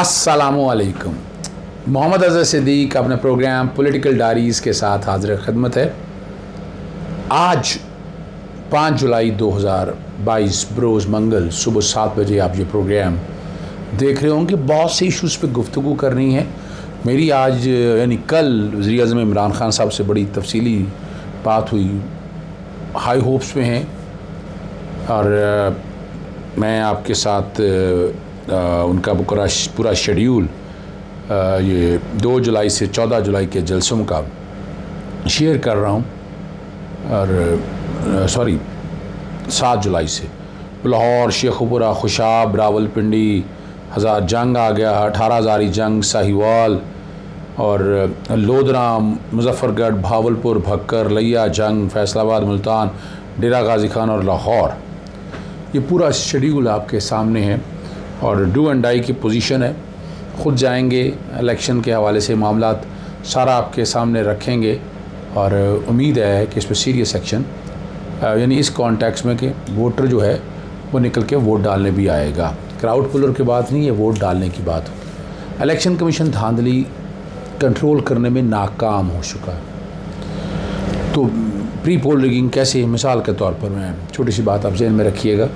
अस्सलामुअलैकुम। मोहम्मद अज़हर सिद्दीक अपने programme political diaries के साथ हाज़िर खिदमत है। आज 5 जुलाई 2022 बरोज़ मंगल सुबह 7 बजे आप ये प्रोग्राम देख रहे होंगे। बहुत से इशूज़ पे गुफ्तगू करनी है मेरी। आज यानी कल वज़ीर-ए-आज़म इमरान खान साहब से बड़ी तफसीली बात हुई, हाई होप्स में हैं और मैं आपके साथ उनका पूरा शेड्यूल ये 2 जुलाई से 14 जुलाई के जलसों का शेयर कर रहा हूँ। और 7 जुलाई से लाहौर, शेखुपुरा, खुशाब, रावलपिंडी, हज़ार जंग आ गया, 18 हज़ारी जंग, साहिवाल और लोधराम, मुजफ्फरगढ़, भावलपुर, भक्कर, लिया जंग, फैसलाबाद, मुल्तान, डेरा गाजी खान और लाहौर। ये पूरा शेड्यूल आपके सामने है और डू एंड डाई की पोजीशन है। ख़ुद जाएंगे इलेक्शन के हवाले से मामलात सारा आपके सामने रखेंगे और उम्मीद है कि इस पर सीरियस एक्शन यानी इस कॉन्टेक्स्ट में कि वोटर जो है वो निकल के वोट डालने भी आएगा। क्राउड पुलर की बात नहीं है, वोट डालने की बात। इलेक्शन कमीशन धांधली कंट्रोल करने में नाकाम हो चुका है। तो प्री पोल रिगिंग कैसे, मिसाल के तौर पर मैं छोटी सी बात आप जहन में रखिएगा,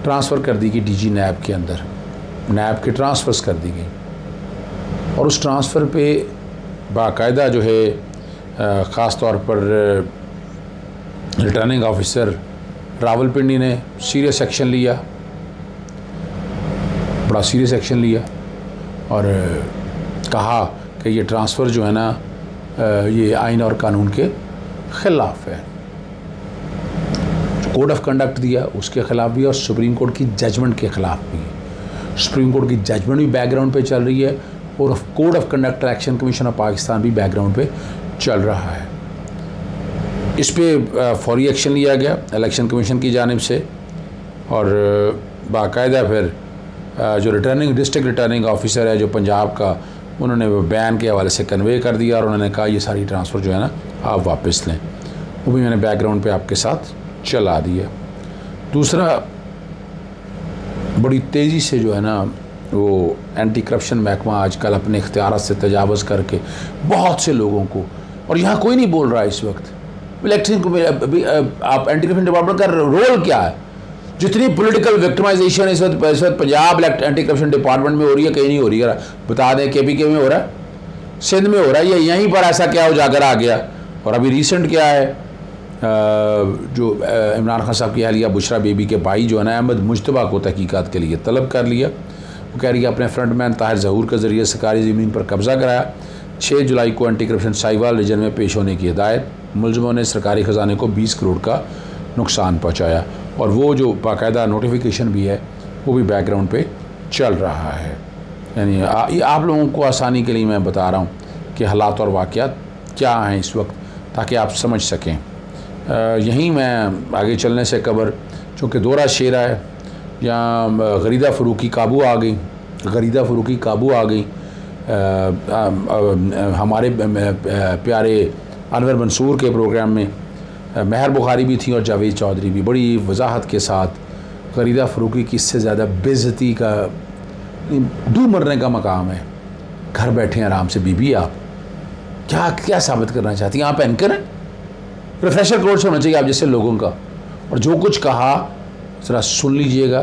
ट्रांसफ़र कर दी गई डीजी नैब के अंदर, नैब के ट्रांसफ़र्स कर दी गई और उस ट्रांसफ़र पे बाकायदा जो है ख़ास तौर पर रिटर्निंग ऑफिसर रावलपिंडी ने सीरियस एक्शन लिया, बड़ा सीरियस एक्शन लिया और कहा कि ये ट्रांसफ़र जो है ना ये आइन और कानून के ख़िलाफ़ है। कोड ऑफ कंडक्ट दिया उसके ख़िलाफ़ भी और सुप्रीम कोर्ट की जजमेंट के ख़िलाफ़ भी। सुप्रीम कोर्ट की जजमेंट भी बैकग्राउंड पे चल रही है और code of conduct election commission of Pakistan भी बैकग्राउंड पे चल रहा है। इस पे फौरी एक्शन लिया गया इलेक्शन कमीशन की जानिब से और बाकायदा फिर जो डिस्ट्रिक्ट रिटर्निंग ऑफिसर है जो पंजाब का, उन्होंने बयान के हवाले से कन्वे कर दिया और उन्होंने कहा ये सारी ट्रांसफ़र जो है ना आप वापस लें। वो भी मैंने बैकग्राउंड पे आपके साथ चला दिया। दूसरा, बड़ी तेज़ी से जो है ना वो एंटी करप्शन महकमा आजकल अपने इख्तियार से तजावज़ करके बहुत से लोगों को, और यहाँ कोई नहीं बोल रहा है इस वक्त इलेक्शन को आप एंटी करप्शन डिपार्टमेंट का रोल क्या है। जितनी पॉलिटिकल विक्टिमाइजेशन इस वक्त पंजाब एंटी करप्शन डिपार्टमेंट में हो रही है, कहीं नहीं हो रही है। बता दें KPK में हो रहा है, सिंध में हो रहा है, या यहीं पर ऐसा क्या उजागर आ गया। और अभी रिसेंट क्या है, जो इमरान खान साहब की अहलिया बुशरा बेबी के भाई जो है ना अहमद मुश्तबा को तहकीकात के लिए तलब कर लिया। वो कह रही है अपने फ्रंटमैन ताहिर ज़हूर के ज़रिए सरकारी ज़मीन पर कब्ज़ा कराया। 6 जुलाई को एंटी करप्शन साहिवाल रीजन में पेश होने की हिदायत। मुलज़मों ने सरकारी ख़जाने को 20 करोड़ का नुकसान पहुँचाया और वो जो बाकायदा नोटिफिकेशन भी है वो भी बैकग्राउंड पे चल रहा है। यानी आप लोगों को आसानी के लिए मैं बता रहा हूँ कि हालात और वाक़यात क्या हैं इस वक्त, ताकि आप समझ सकें। यहीं मैं आगे चलने से कबर, चूँकि दौरा शेरा है, यहाँ गरीदा फ़रूकी काबू आ गई, हमारे प्यारे अनवर मंसूर के प्रोग्राम में महर बुखारी भी थी और जावेद चौधरी भी बड़ी वजाहत के साथ गरीदा फ़रूकी की इससे ज़्यादा बेइज्जती का डू मरने का मकाम है। घर बैठे हैं आराम से बीबी, आप क्या साबित करना चाहती हैं? आप एंकर हैं, प्रोफेशनल कोर्स होना चाहिए आप जैसे लोगों का। और जो कुछ कहा ज़रा सुन लीजिएगा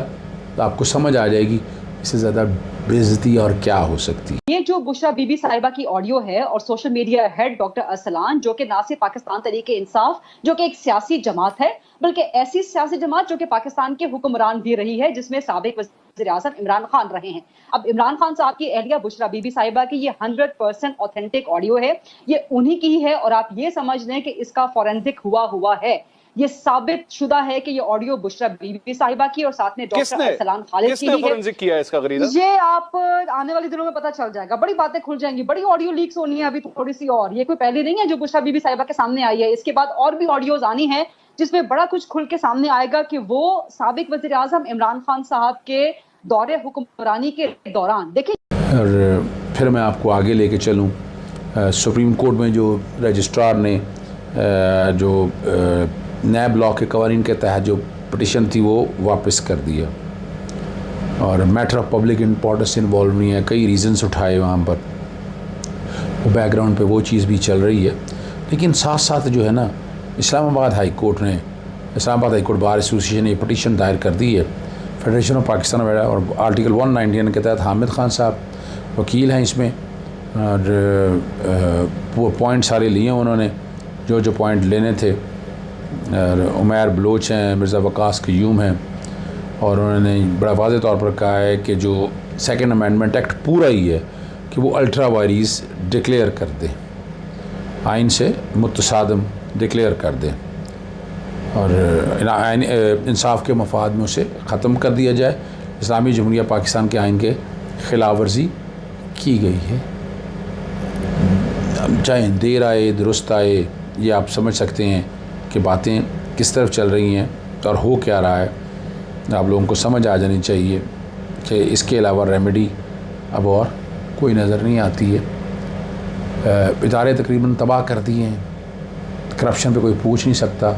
तो आपको समझ आ जाएगी इससे ज़्यादा बेइज्जती और क्या हो सकती है। ये जो बुशरा बीबी साहिबा की ऑडियो है और social media head doctor Arsalan, जो कि ना सिर्फ पाकिस्तान तहरीक इंसाफ जो कि एक सियासी जमात है, बल्कि ऐसी सियासी जमात जो कि पाकिस्तान के हुक्मरान भी रही है, जिसमें साबिक वज़ीर-ए-आज़म इमरान खान रहे हैं। अब इमरान खान साहब की एहलिया बुशरा बीबी साहिबा की ये 100% ऑथेंटिक ऑडियो है, ये उन्हीं की है और आप ये समझ लें कि इसका फोरेंसिक हुआ है। ये साबित शुदा है कि ये ऑडियो बुशरा बीबी साहिबा की और साथ में डॉक्टर अरसलान खालिद की है। फोरेंसिक किया है इसका गरीदा? ये आप आने वाले दिनों में पता चल जाएगा, बड़ी बातें खुल जाएंगी, बड़ी ऑडियो लीक्स होनी है अभी थोड़ी सी। और ये कोई पहले नहीं है जो बुशरा बीबी साहिबा के सामने आई है, इसके बाद और भी ऑडियोज आनी है जिसमें बड़ा कुछ खुल के सामने आएगा कि वो साबिक वज़ीर आज़म इमरान खान साहब के दौरे हुक्मरानी के दौरान देखिए। और फिर मैं आपको आगे लेके चलूँ, सुप्रीम कोर्ट में जो रजिस्ट्रार ने जो नैब लॉ के कवानीन के तहत जो पटिशन थी वो वापस कर दिया। और matter of public importance involve नहीं है, कई रीज़न्स उठाए वहाँ पर, वो बैकग्राउंड पे वो चीज़ भी चल रही है। लेकिन साथ साथ जो है ना, इस्लामाबाद हाई कोर्ट ने, Islamabad high court bar association ने ये पटिशन दायर कर दी है फेडरेशन ऑफ पाकिस्तान वगैरह, और आर्टिकल 191 के तहत हामिद खान साहब वकील हैं इसमें, और वो पॉइंट सारे लिए उन्होंने जो जो पॉइंट लेने थे। और उमैर बलोच हैं, मिर्ज़ा वकास क़य्यूम हैं, और उन्होंने बड़ा वाज़ेह तौर पर कहा है कि जो सेकंड अमेंडमेंट एक्ट पूरा ही है कि वो अल्ट्रा वायरीज़ डिक्लेयर कर दें, आइन से मुतसादम डिक्लेयर कर दें, और इंसाफ के मफाद में उसे ख़त्म कर दिया जाए। इस्लामी जमहूरिया पाकिस्तान के आइन के ख़िलाफ़ वर्जी की गई है। चाहे देर आए दुरुस्त आए, ये आप समझ सकते हैं कि बातें किस तरफ चल रही हैं और हो क्या रहा है। आप लोगों को समझ आ जानी चाहिए कि इसके अलावा रेमेडी अब और कोई नज़र नहीं आती है। इदारे तकरीबन तबाह कर दिए हैं, करप्शन पे कोई पूछ नहीं सकता।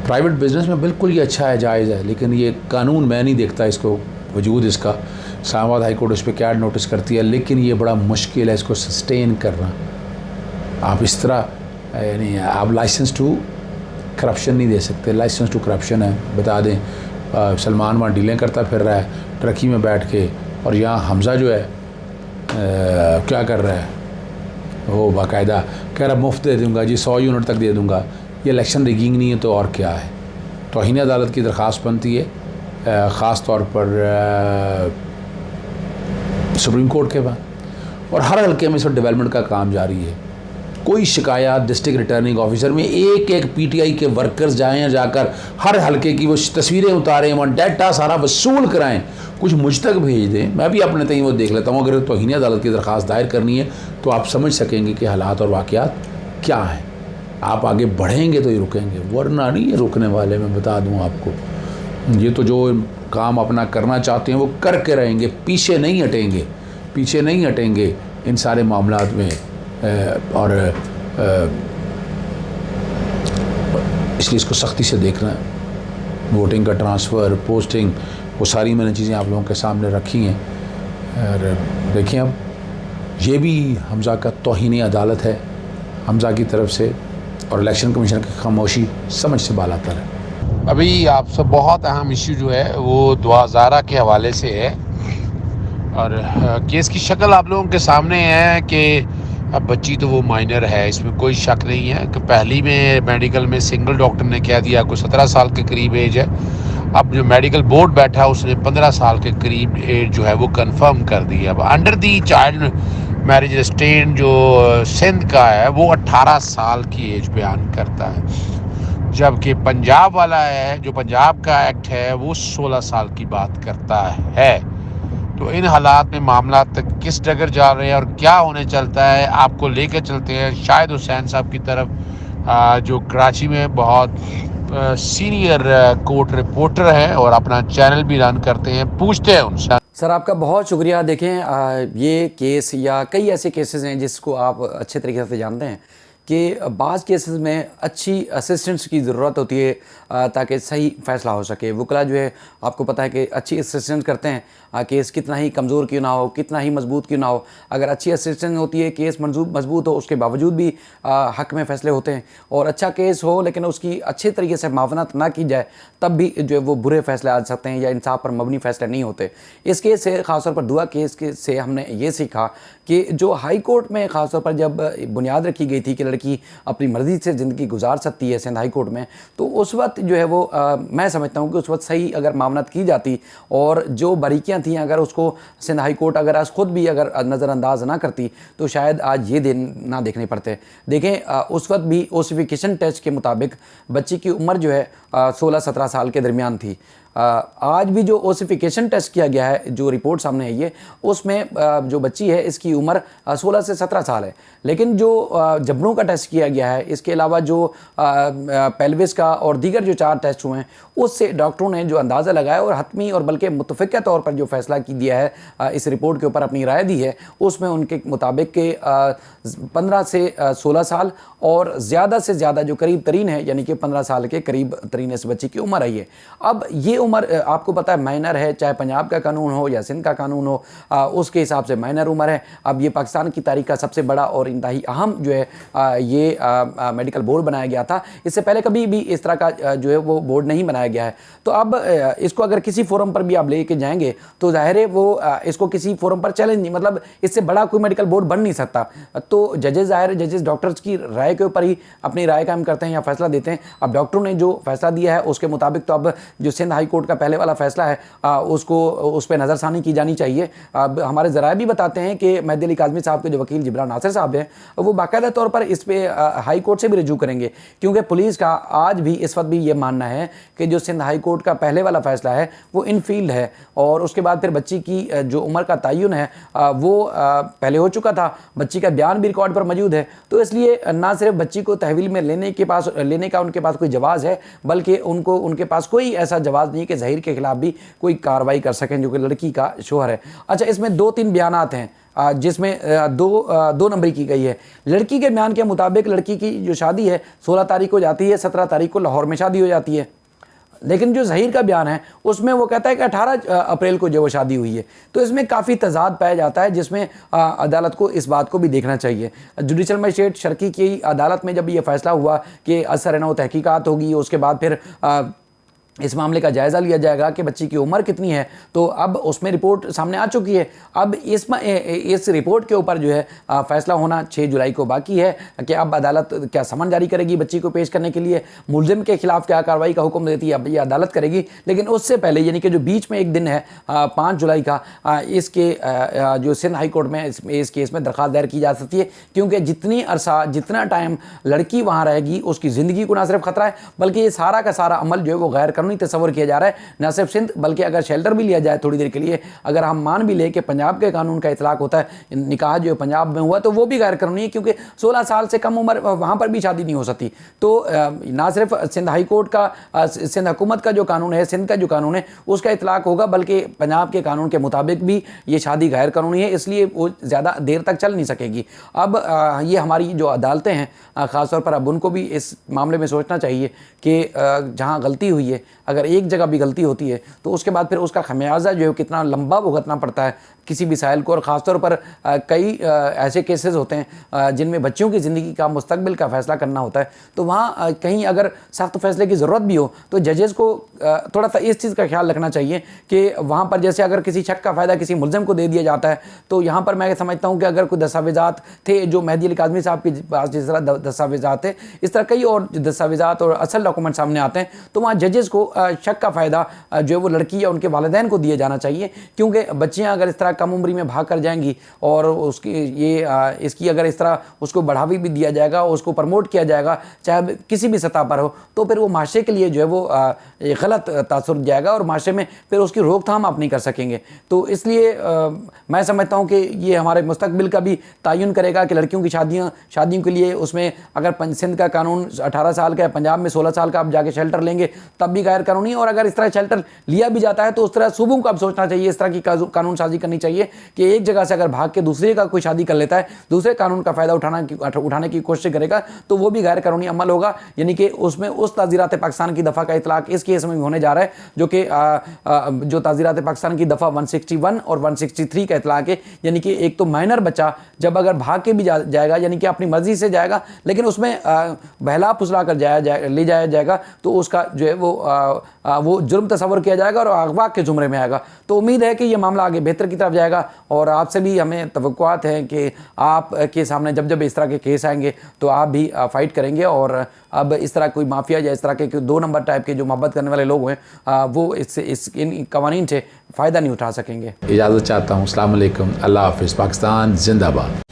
प्राइवेट बिज़नेस में बिल्कुल ये अच्छा है, जायज़ है, लेकिन ये कानून मैं नहीं देखता इसको वजूद इसका। इस्लामाबाद हाई कोर्ट इस पर क्या नोटिस करती है, लेकिन ये बड़ा मुश्किल है इसको सस्टेन करना। आप इस तरह यानी आप लाइसेंस टू करप्शन नहीं दे सकते। लाइसेंस टू करप्शन है, बता दें सलमान वहाँ डीलें करता फिर रहा है ट्रकी में बैठ के, और यहाँ हमज़ा जो है क्या कर रहा है, वो बाकायदा कह रहा मुफ्त दे दूँगा जी, 100 यूनिट तक दे दूँगा। ये इलेक्शन रिगिंग नहीं है तो और क्या है। तौहीन अदालत की दरख्वास्त बनती है, ख़ास तौर पर सुप्रीम कोर्ट के बाद, और हर हल्के में इस वक्त डेवलपमेंट का काम जारी है। कोई शिकायत डिस्ट्रिक्ट रिटर्निंग ऑफिसर में एक एक पीटीआई के वर्कर्स जाएं, जाकर हर हल्के की वो तस्वीरें उतारें, वहाँ डाटा सारा वसूल कराएं, कुछ मुझ तक भेज दें, मैं भी अपने तय वो देख लेता हूँ। अगर तौहीन अदालत की दरख्वास्त दायर करनी है तो आप समझ सकेंगे कि हालात और वाक़यात क्या हैं। आप आगे बढ़ेंगे तो ये रुकेंगे, वरना नहीं ये रुकने वाले। मैं बता दूँ आपको, ये तो जो काम अपना करना चाहते हैं वो करके रहेंगे, पीछे नहीं हटेंगे, पीछे नहीं हटेंगे इन सारे मामलात में। और इसलिए इसको सख्ती से देखना है। वोटिंग का ट्रांसफ़र, पोस्टिंग, वो सारी मैंने चीज़ें आप लोगों के सामने रखी हैं। और देखिए अब ये भी हमज़ा का तौहीन अदालत है हमज़ा की तरफ से, और इलेक्शन कमीशन की खामोशी समझ से बालातर है। अभी आप सब बहुत अहम इशू जो है वो दुआ ज़ारा के हवाले से है, और केस की शक्ल आप लोगों के सामने है कि अब बच्ची तो वो माइनर है, इसमें कोई शक नहीं है कि पहली में मेडिकल में सिंगल डॉक्टर ने कह दिया कोई 17 साल के करीब एज है। अब जो मेडिकल बोर्ड बैठा उसने 15 साल के करीब एज जो है वो कंफर्म कर दी है। अब under the child marriage restraint जो सिंध का है वो 18 साल की एज बयान करता है, जबकि पंजाब वाला है जो पंजाब का एक्ट है वो 16 साल की बात करता है। तो इन हालात में मामला तक किस डगर जा रहे हैं और क्या होने चलता है, आपको लेकर चलते हैं शाहिद हुसैन साहब की तरफ, जो कराची में बहुत सीनियर कोर्ट रिपोर्टर हैं और अपना चैनल भी रन करते हैं। पूछते हैं उनसे। सर आपका बहुत शुक्रिया। देखें ये केस या कई ऐसे केसेस हैं जिसको आप अच्छे तरीके से जानते हैं कि बाज़ केसेस में अच्छी असिस्टेंट्स की ज़रूरत होती है ताकि सही फ़ैसला हो सके। वकला जो है आपको पता है कि अच्छी असिस्टेंस करते हैं, केस कितना ही कमज़ोर क्यों ना हो, कितना ही मजबूत क्यों ना हो, अगर अच्छी असिस्टेंस होती है, केस मजबूत हो, उसके बावजूद भी हक़ में फ़ैसले होते हैं। और अच्छा केस हो लेकिन उसकी अच्छे तरीके से मावनत ना की जाए तब भी जो है वो बुरे फ़ैसले आ सकते हैं या इंसाफ पर मबनी फ़ैसले नहीं होते। इस केस से ख़ासतौर पर दुआ केस से हमने ये सीखा कि जो हाई कोर्ट में ख़ासतौर पर जब बुनियाद रखी गई थी कि लड़की अपनी मर्ज़ी से ज़िंदगी गुजार सकती है सिंध हाई कोर्ट में, तो उस वक्त जो है वो मैं समझता हूँ कि उस वक्त सही अगर मामलत की जाती और जो बारीकियाँ थी अगर उसको सिंध हाई कोर्ट अगर आज ख़ुद भी अगर नज़रअंदाज ना करती तो शायद आज ये दिन ना देखने पड़ते। देखें उस वक्त भी ओसिफिकेशन टेस्ट के मुताबिक बच्ची की उम्र जो है 16-17 साल के दरमियान थी। आज भी जो ओसिफिकेशन टेस्ट किया गया है, जो रिपोर्ट सामने है ये, उसमें जो बच्ची है इसकी उम्र 16 से 17 साल है। लेकिन जो जबड़ों का टेस्ट किया गया है, इसके अलावा जो पेल्विस का और दीगर जो 4 टेस्ट हुए हैं, उससे डॉक्टरों ने जो अंदाज़ा लगाया और हतमी और बल्कि मुतफ़िक़ा तौर पर जो फ़ैसला की दिया है इस रिपोर्ट के ऊपर अपनी राय दी है, उसमें उनके मुताबिक के 15 से 16 साल और ज़्यादा से ज़्यादा जो करीब तरीन है यानी कि 15 साल के करीब तरीन इस बच्ची की उम्र आई है। अब ये उम्र आपको पता है माइनर है, चाहे पंजाब का कानून हो या सिंध का कानून हो, उसके हिसाब से माइनर उम्र है। अब ये पाकिस्तान की तारीख का सबसे बड़ा और इंतहाई अहम जो है ये मेडिकल बोर्ड बनाया गया था। इससे पहले कभी भी इस तरह का जो है वो बोर्ड नहीं बनाया गया है। तो अब इसको अगर किसी फोरम पर भी आप लेके जाएंगे तो जाहिर है वो इसको किसी फोरम पर चैलेंज नहीं, मतलब इससे बड़ा कोई मेडिकल बोर्ड बन नहीं सकता। तो जजेस डॉक्टर्स की राय के ऊपर ही अपनी राय कायम करते हैं या फैसला देते हैं। अब डॉक्टरों ने जो फैसला दिया है उसके मुताबिक तो अब जो सिंध हाई कोर्ट का पहले वाला फैसला है उसको उस पर नज़रसानी की जानी चाहिए। अब हमारे ज़राए भी बताते हैं कि मेहदी अली काज़मी साहब के जो वकील जिब्रान नासिर साहब हैं वो बाकायदा तौर पर इस पे हाई कोर्ट से भी रजू करेंगे, क्योंकि पुलिस का आज भी इस वक्त भी ये मानना है कि जो सिंध हाई कोर्ट का पहले वाला फैसला है वो इन फील्ड है, और उसके बाद फिर बच्ची की जो उम्र का तयन है वो पहले हो चुका था, बच्ची का बयान भी रिकॉर्ड पर मौजूद है। तो इसलिए ना सिर्फ बच्ची को तहवील में लेने का उनके पास कोई जवाज़ है, बल्कि उनके पास कोई ऐसा जवाज़ नहीं कि ज़हीर के खिलाफ भी कोई कार्रवाई कर सकें जो कि लड़की का शोहर है। अच्छा, इसमें 2-3 बयानात हैं जिसमें दो नंबरी की गई है। लड़की के बयान के मुताबिक लड़की की जो शादी है 16 तारीख को जाती है, 17 तारीख को लाहौर में शादी हो जाती है, लेकिन जो ज़हीर का बयान है उसमें वो कहता है कि 18 अप्रैल को जो वो शादी हुई है। तो इसमें काफ़ी तजाद पाया जाता है, जिसमें अदालत को इस बात को भी देखना चाहिए। जुडिशल मजिस्ट्रेट शर्की की अदालत में जब ये फैसला हुआ कि असर नौ तहकीकात होगी, उसके बाद फिर इस मामले का जायज़ा लिया जाएगा कि बच्ची की उम्र कितनी है, तो अब उसमें रिपोर्ट सामने आ चुकी है। अब इस रिपोर्ट के ऊपर जो है फ़ैसला होना 6 जुलाई को बाकी है कि अब अदालत क्या समन जारी करेगी बच्ची को पेश करने के लिए, मुलजिम के खिलाफ क्या कार्रवाई का हुक्म देती है, अब ये अदालत करेगी। लेकिन उससे पहले यानी कि जो बीच में एक दिन है 5 जुलाई का, इसके जो सिंध हाई कोर्ट में इस केस में दरख्वास्त दायर की जा सकती है, क्योंकि जितना टाइम लड़की वहाँ रहेगी उसकी ज़िंदगी को ना सिर्फ ख़तरा है, बल्कि ये सारा का सारा अमल जो है वो गैर कानूनी तस्वर किया जा रहा है। न सिर्फ सिंध बल्कि अगर शेल्टर भी लिया जाए थोड़ी देर के लिए, अगर हम मान भी ले कि पंजाब के कानून का इतलाक होता है, निकाह जो पंजाब में हुआ तो वो भी गैर कानूनी है, क्योंकि 16 साल से कम उम्र वहाँ पर भी शादी नहीं हो सकती। तो ना सिर्फ सिंध हाई कोर्ट का, सिंध हुकूमत का जो कानून है, सिंध का जो कानून है उसका इतलाक होगा, बल्कि पंजाब के कानून के मुताबिक भी ये शादी गैर कानूनी है, इसलिए वो ज़्यादा देर तक चल नहीं सकेगी। अब ये हमारी जो अदालतें हैं ख़ासतौर पर अब उनको भी इस मामले में सोचना चाहिए कि जहाँ गलती हुई है, अगर एक जगह भी गलती होती है तो उसके बाद फिर उसका खमियाजा जो है कितना लंबा भुगतना पड़ता है किसी भी साइल को। और ख़ासतौर पर कई ऐसे केसेस होते हैं जिनमें बच्चियों की ज़िंदगी का, मुस्तकबिल का फ़ैसला करना होता है, तो वहाँ कहीं अगर सख्त फ़ैसले की ज़रूरत भी हो तो जजेस को थोड़ा सा इस चीज़ का ख्याल रखना चाहिए कि वहाँ पर जैसे अगर किसी शक का फ़ायदा किसी मुलज़िम को दे दिया जाता है, तो यहाँ पर मैं समझता हूँ कि अगर कोई दस्तावेज़ात थे जो मेहदी अली काज़मी साहब के पास जिस तरह दस्तावेज़ात थे, इस तरह कई और दस्तावेज़ात और असल डॉक्यूमेंट सामने आते हैं, तो वहाँ जजेस को शक का फ़ायदा जो है वो लड़की या उनके वालिदैन को दिया जाना चाहिए, क्योंकि बच्चियाँ अगर इस तरह कम उम्री में भाग कर जाएंगी और इसकी अगर इस तरह उसको बढ़ावा भी दिया जाएगा, उसको प्रमोट किया जाएगा चाहे किसी भी सतह पर हो, तो फिर वो माशरे के लिए जो है वो गलत तासुर जाएगा और माशरे में फिर उसकी रोकथाम आप नहीं कर सकेंगे। तो इसलिए मैं समझता हूँ कि ये हमारे मुस्तकबिल का भी तयन करेगा कि लड़कियों की शादियों के लिए उसमें अगर सिंध का कानून 18 साल का है, पंजाब में 16 साल का आप जाके शेल्टर लेंगे तब भी गैर कानूनी, और अगर इस तरह शेल्टर लिया भी जाता है तो उस तरह सूबों को अब सोचना चाहिए, इस तरह की कानून साजी करनी चाहिए कि एक जगह से अगर भाग के दूसरे का कोई शादी कर लेता है, दूसरे कानून का फ़ायदा उठाने की कोशिश करेगा तो वो भी गैर कानूनी अमल होगा। यानी कि उसमें उस ताज़ीरात पाकिस्तान की दफ़ा का इतलाक इस केस में भी होने जा रहा है जो कि जो ताज़ीरात पाकिस्तान की दफ़ा 161 और 163 का इतलाक है। यानी कि एक तो माइनर बच्चा जब अगर भाग के भी जाएगा, यानी कि अपनी मर्ज़ी से जाएगा, लेकिन उसमें बहला फुसला कर ले जाया जाएगा, तो उसका जो है वो जुर्म तस्वर किया जाएगा और अगवा के ज़ुमरे में आएगा। तो उम्मीद है कि ये मामला आगे बेहतर की तरफ जाएगा, और आपसे भी हमें तवक्कुआत हैं कि आप के सामने जब इस तरह के केस आएंगे तो आप भी फ़ाइट करेंगे, और अब इस तरह कोई माफिया या इस तरह के 2 नंबर टाइप के जो मोहब्बत करने वाले लोग हैं वो इन कवानीन से फ़ायदा नहीं उठा सकेंगे। इजाज़त चाहता हूँ। अस्सलाम वालेकुम, अल्लाह हाफ़िज़, पाकिस्तान जिंदाबाद।